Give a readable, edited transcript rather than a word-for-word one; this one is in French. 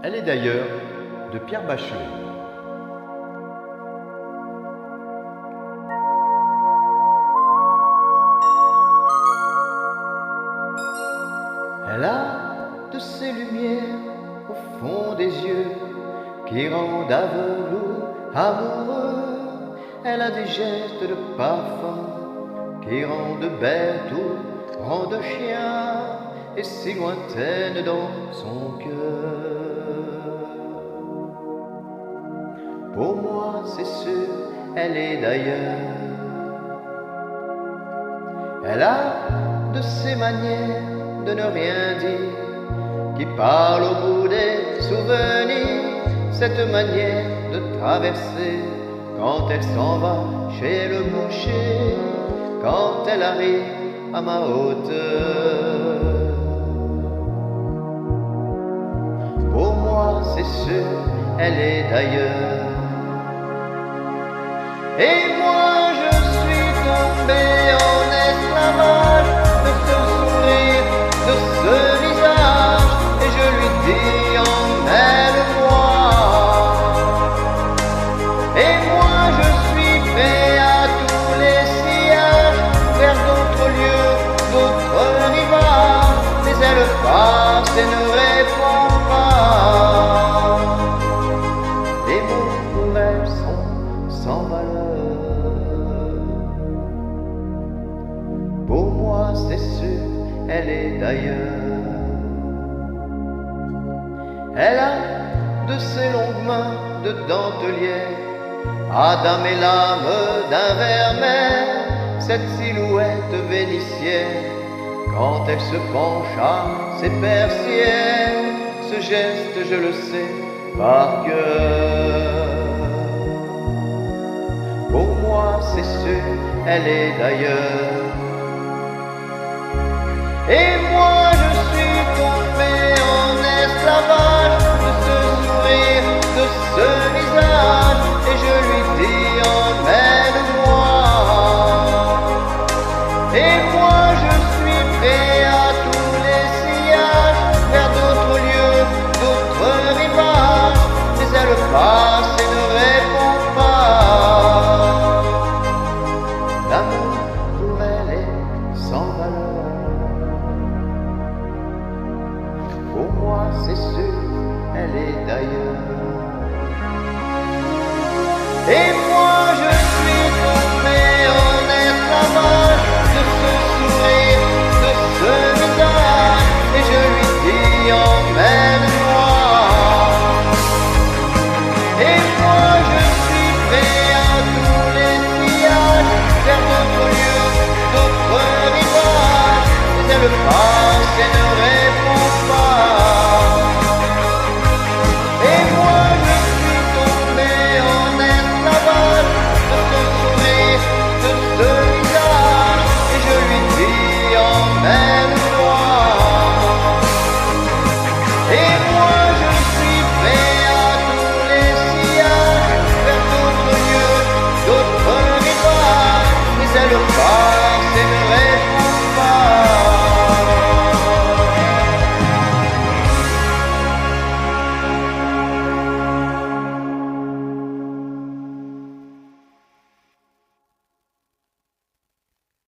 Elle est d'ailleurs de Pierre Bachelet. Elle a de ces lumières au fond des yeux qui rendent aveugle ou amoureux. Elle a des gestes de parfum qui rendent bête ou rendent chien, et si lointaine dans son cœur. Pour moi, c'est sûr, elle est d'ailleurs. Elle a de ces manières de ne rien dire, qui parle au bout des souvenirs, cette manière de traverser quand elle s'en va chez le boucher, quand elle arrive à ma hauteur. Pour moi, c'est sûr, elle est d'ailleurs. Et moi, je suis tombé en esclavage de ce sourire, de ce visage, et je lui dis emmène-moi. Et moi je suis prêt à tous les sillages, vers d'autres lieux, d'autres rivages, mais elle passe et ne répond pas. Les mots pour elle sont sans valeur. Pour moi c'est sûr, elle est d'ailleurs. Elle a de ces longues mains de dentelière, Adam et l'âme d'un vermeil, cette silhouette vénitienne, quand elle se penche à ses persiennes, ce geste je le sais par cœur. Pour moi c'est sûr, elle est d'ailleurs. Et moi je suis tombé en esclavage de ce sourire, de ce visage, et je lui dis emmène-moi. Et moi je suis prêt à tous les sillages, vers d'autres lieux, d'autres rivages, mais elle passe et ne répond pas. L'amour pour elle est sans valeur. Pour moi c'est sûr, elle est d'ailleurs. Et